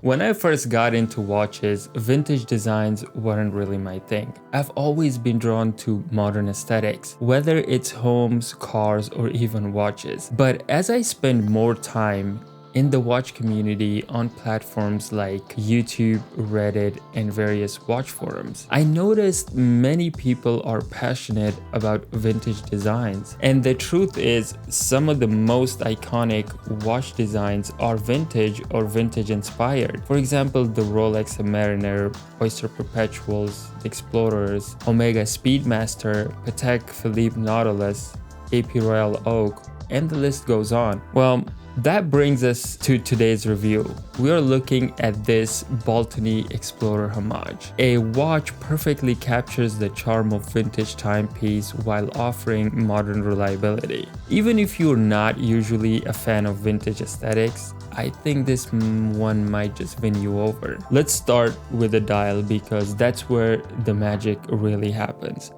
When I first got into watches, vintage designs weren't really my thing. I've always been drawn to modern aesthetics, whether it's homes, cars, or even watches. But as I spend more time in the watch community on platforms like YouTube, Reddit, and various watch forums, I noticed many people are passionate about vintage designs. And the truth is, some of the most iconic watch designs are vintage or vintage inspired. For example, the Rolex Mariner, Oyster Perpetuals, Explorers, Omega Speedmaster, Patek Philippe Nautilus, AP Royal Oak, and the list goes on. Well, that brings us to today's review. We are looking at this Baltany Explorer Homage. A watch perfectly captures the charm of vintage timepiece while offering modern reliability. Even if you're not usually a fan of vintage aesthetics, I think this one might just win you over. Let's start with the dial because that's where the magic really happens.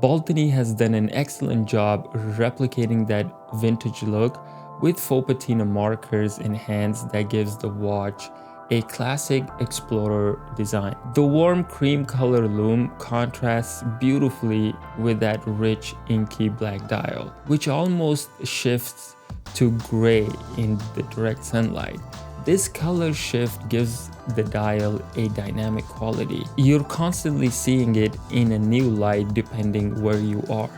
Baltany has done an excellent job replicating that vintage look with faux patina markers in hands that gives the watch a classic Explorer design. The warm cream color lume contrasts beautifully with that rich inky black dial, which almost shifts to gray in the direct sunlight. This color shift gives the dial a dynamic quality. You're constantly seeing it in a new light depending where you are.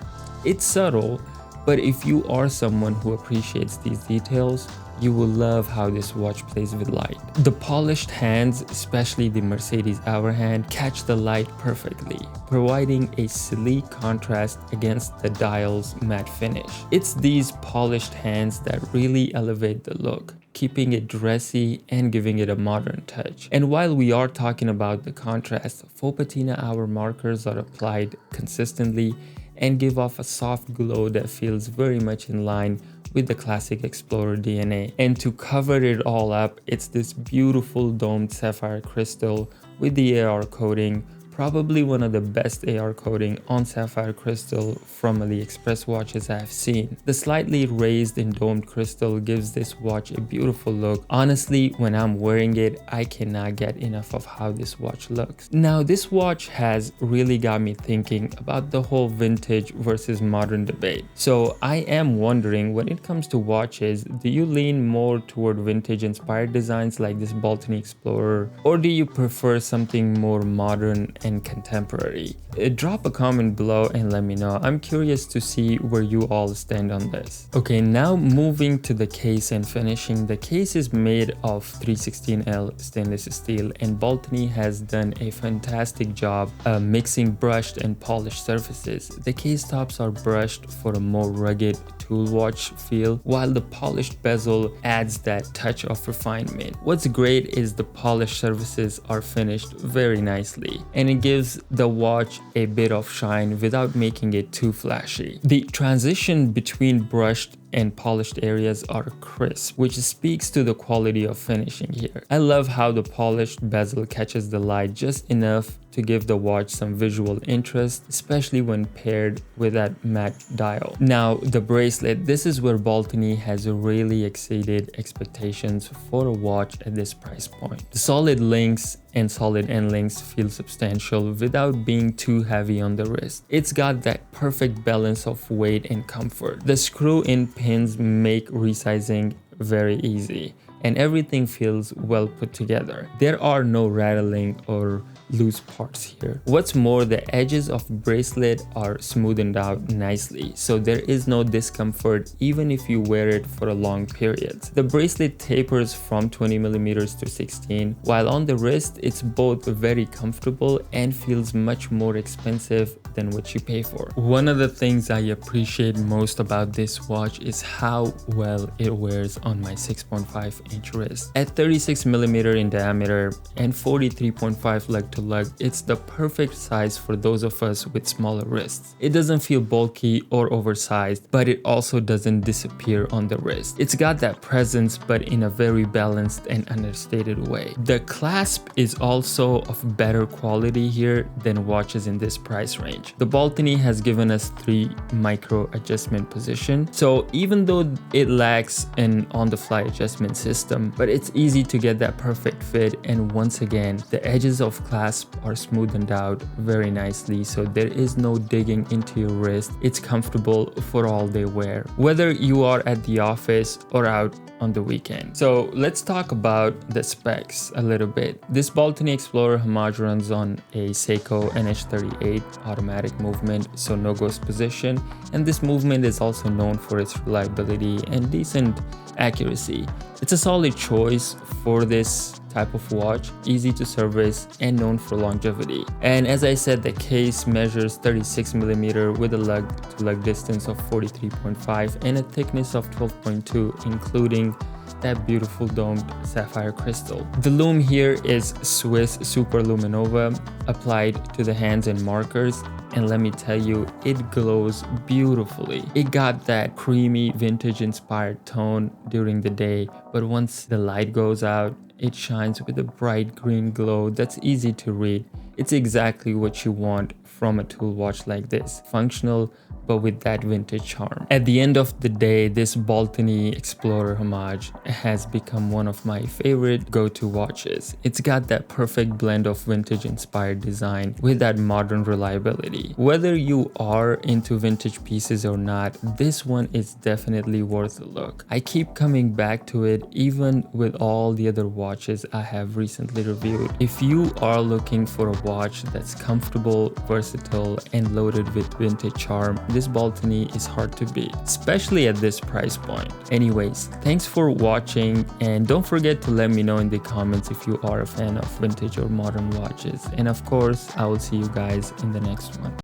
It's subtle, but if you are someone who appreciates these details, you will love how this watch plays with light. The polished hands, especially the Mercedes hour hand, catch the light perfectly, providing a sleek contrast against the dial's matte finish. It's these polished hands that really elevate the look, keeping it dressy and giving it a modern touch. And while we are talking about the contrast, faux patina hour markers are applied consistently and give off a soft glow that feels very much in line with the classic Explorer DNA. And to cover it all up, it's this beautiful domed sapphire crystal with the AR coating, probably one of the best AR coating on sapphire crystal from AliExpress watches I've seen. The slightly raised and domed crystal gives this watch a beautiful look. Honestly, when I'm wearing it, I cannot get enough of how this watch looks. Now, this watch has really got me thinking about the whole vintage versus modern debate. So I am wondering, when it comes to watches, do you lean more toward vintage inspired designs like this Baltany Explorer, or do you prefer something more modern and contemporary? Drop a comment below and let me know. I'm curious to see where you all stand on this. Okay, now moving to the case and finishing. The case is made of 316L stainless steel, and Baltany has done a fantastic job mixing brushed and polished surfaces. The case tops are brushed for a more rugged tool watch feel, while the polished bezel adds that touch of refinement. What's great is the polished surfaces are finished very nicely, and it gives the watch a bit of shine without making it too flashy. The transition between brushed and polished areas are crisp, which speaks to the quality of finishing here. I love how the polished bezel catches the light just enough to give the watch some visual interest, especially when paired with that matte dial. Now, the bracelet, this is where Baltany has really exceeded expectations for a watch at this price point. The solid links and solid end links feel substantial without being too heavy on the wrist. It's got that perfect balance of weight and comfort. The screw-in pins make resizing very easy, and everything feels well put together. There are no rattling or loose parts here. What's more, the edges of bracelet are smoothened out nicely, so there is no discomfort even if you wear it for a long period. The bracelet tapers from 20mm to 16, while on the wrist it's both very comfortable and feels much more expensive than what you pay for. One of the things I appreciate most about this watch is how well it wears on my 6.5-inch wrist. At 36mm in diameter and 43.5 lug to lug, it's the perfect size for those of us with smaller wrists. It doesn't feel bulky or oversized, but it also doesn't disappear on the wrist. It's got that presence, but in a very balanced and understated way. The clasp is also of better quality here than watches in this price range. The Baltany has given us 3 micro adjustment position, so even though it lacks an on-the-fly adjustment system, but it's easy to get that perfect fit. And once again, the edges of clasp are smoothened out very nicely, so there is no digging into your wrist. It's comfortable for all day wear, whether you are at the office or out on the weekend. So let's talk about the specs a little bit. This Baltany Explorer Homage runs on a Seiko NH38 automatic movement, so no ghost position, and this movement is also known for its reliability and decent accuracy. It's a solid choice for this type of watch, easy to service and known for longevity. And as I said, the case measures 36mm with a lug-to-lug distance of 43.5 and a thickness of 12.2, including that beautiful domed sapphire crystal. The lume here is Swiss Super Luminova applied to the hands and markers, and let me tell you, it glows beautifully. It got that creamy vintage inspired tone during the day, but once the light goes out, it shines with a bright green glow that's easy to read. It's exactly what you want from a tool watch like this. Functional, but with that vintage charm. At the end of the day, this Baltany Explorer Homage has become one of my favorite go-to watches. It's got that perfect blend of vintage inspired design with that modern reliability. Whether you are into vintage pieces or not, this one is definitely worth a look. I keep coming back to it even with all the other watches I have recently reviewed. If you are looking for a watch that's comfortable, versatile, and loaded with vintage charm, this Baltany is hard to beat, especially at this price point. Anyways, thanks for watching, and don't forget to let me know in the comments if you are a fan of vintage or modern watches. And of course, I will see you guys in the next one.